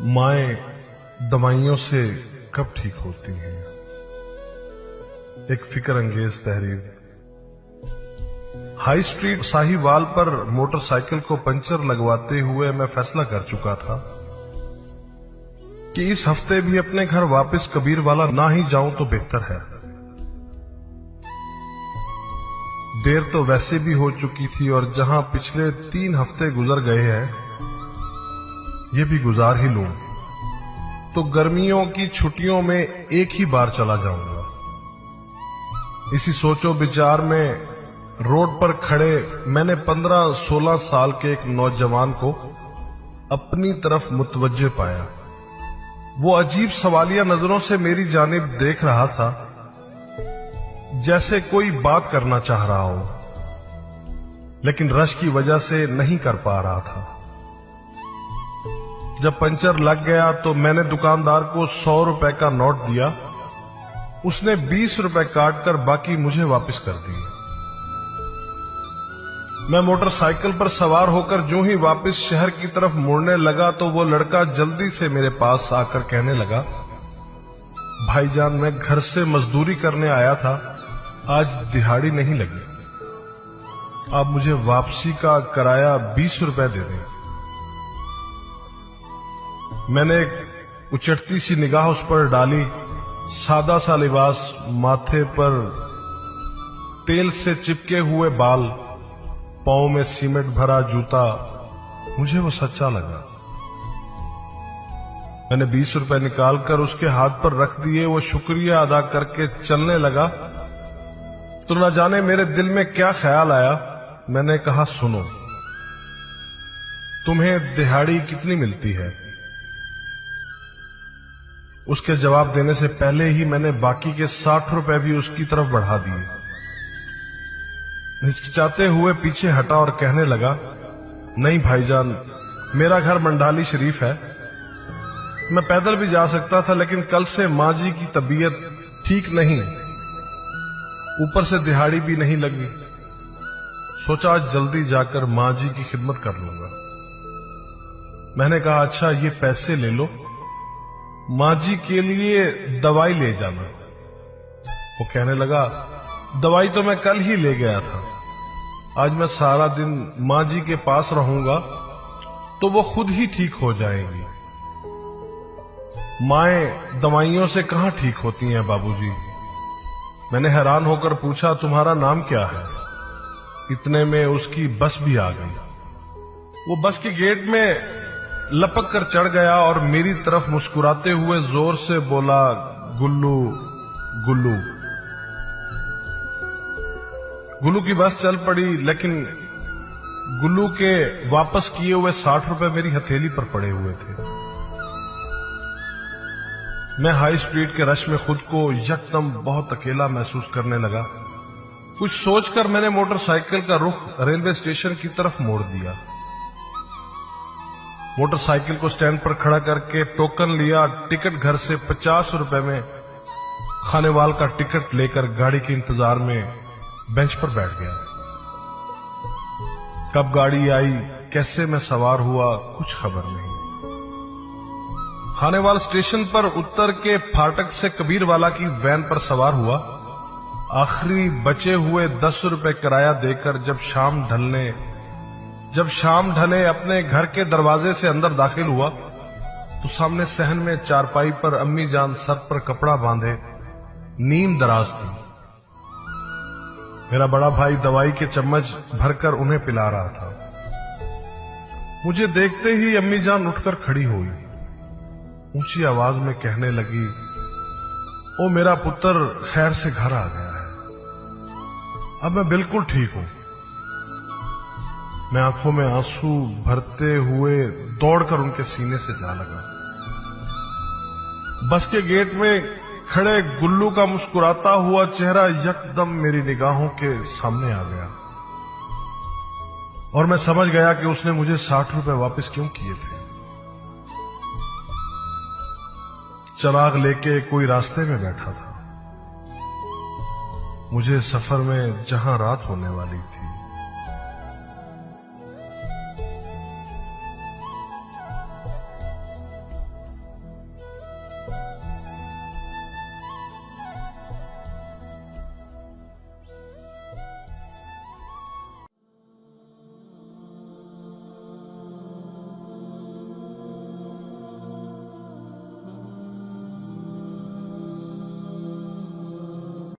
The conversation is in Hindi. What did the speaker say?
माएं दवाइयों से कब ठीक होती हैं। एक फिक्र अंगेज तहरीर। हाई स्ट्रीट साहिवाल पर मोटरसाइकिल को पंचर लगवाते हुए मैं फैसला कर चुका था कि इस हफ्ते भी अपने घर वापस कबीरवाला ना ही जाऊं तो बेहतर है। देर तो वैसे भी हो चुकी थी और जहां पिछले 3 हफ्ते गुजर गए हैं ये भी गुजार ही लूं तो गर्मियों की छुट्टियों में एक ही बार चला जाऊंगा। इसी सोचो विचार में रोड पर खड़े मैंने 15-16 साल के एक नौजवान को अपनी तरफ मुतवज्जे पाया। वो अजीब सवालिया नजरों से मेरी जानिब देख रहा था, जैसे कोई बात करना चाह रहा हो लेकिन रश की वजह से नहीं कर पा रहा था। जब पंचर लग गया तो मैंने दुकानदार को 100 रुपए का नोट दिया। उसने 20 रुपए काट कर बाकी मुझे वापस कर दिए। मैं मोटरसाइकिल पर सवार होकर जो ही वापस शहर की तरफ मुड़ने लगा तो वो लड़का जल्दी से मेरे पास आकर कहने लगा, भाईजान मैं घर से मजदूरी करने आया था, आज दिहाड़ी नहीं लगी, आप मुझे वापसी का किराया 20 रुपए दे दें। मैंने एक उचटती सी निगाह उस पर डाली। सादा सा लिबास, माथे पर तेल से चिपके हुए बाल, पांव में सीमेंट भरा जूता, मुझे वो सच्चा लगा। मैंने 20 रुपए निकालकर उसके हाथ पर रख दिए। वो शुक्रिया अदा करके चलने लगा तो न जाने मेरे दिल में क्या ख्याल आया। मैंने कहा, सुनो, तुम्हें दिहाड़ी कितनी मिलती है? उसके जवाब देने से पहले ही मैंने बाकी के 60 रुपए भी उसकी तरफ बढ़ा दिए। हिचकिचाते हुए पीछे हटा और कहने लगा, नहीं भाईजान, मेरा घर मंडाली शरीफ है, मैं पैदल भी जा सकता था लेकिन कल से माँ जी की तबीयत ठीक नहीं, ऊपर से दिहाड़ी भी नहीं लगी, सोचा आज जल्दी जाकर माँ जी की खिदमत कर लूंगा। मैंने कहा, अच्छा ये पैसे ले लो, माँ जी के लिए दवाई ले जाना। वो कहने लगा, दवाई तो मैं कल ही ले गया था, आज मैं सारा दिन माँ जी के पास रहूंगा तो वो खुद ही ठीक हो जाएंगी। माएं दवाइयों से कहां ठीक होती हैं बाबूजी? मैंने हैरान होकर पूछा, तुम्हारा नाम क्या है? इतने में उसकी बस भी आ गई। वो बस के गेट में लपक कर चढ़ गया और मेरी तरफ मुस्कुराते हुए जोर से बोला, गुल्लू गुल्लू। गुल्लू की बस चल पड़ी लेकिन गुल्लू के वापस किए हुए 60 रुपए मेरी हथेली पर पड़े हुए थे। मैं हाई स्ट्रीट के रश में खुद को यकदम बहुत अकेला महसूस करने लगा। कुछ सोचकर मैंने मोटरसाइकिल का रुख रेलवे स्टेशन की तरफ मोड़ दिया। मोटरसाइकिल को स्टैंड पर खड़ा करके टोकन लिया। टिकट घर से 50 रुपए में खानेवाल का टिकट लेकर गाड़ी के इंतजार में बेंच पर बैठ गया। कब गाड़ी आई, कैसे मैं सवार हुआ, कुछ खबर नहीं। खानेवाल स्टेशन पर उतर के फाटक से कबीरवाला की वैन पर सवार हुआ। आखिरी बचे हुए 10 रुपए किराया देकर जब शाम ढले अपने घर के दरवाजे से अंदर दाखिल हुआ तो सामने सहन में चारपाई पर अम्मी जान सर पर कपड़ा बांधे नीम दराज थी। मेरा बड़ा भाई दवाई के चम्मच भरकर उन्हें पिला रहा था। मुझे देखते ही अम्मी जान उठकर खड़ी हुई, ऊंची आवाज में कहने लगी, ओ मेरा पुत्र खैर से घर आ गया है, अब मैं बिल्कुल ठीक हूं। मैं आंखों में आंसू भरते हुए दौड़कर उनके सीने से जा लगा। बस के गेट में खड़े गुल्लू का मुस्कुराता हुआ चेहरा यकदम मेरी निगाहों के सामने आ गया। और मैं समझ गया कि उसने मुझे 60 रुपए वापस क्यों किए थे। चिराग लेके कोई रास्ते में बैठा था। मुझे सफर में जहां रात होने वाली थी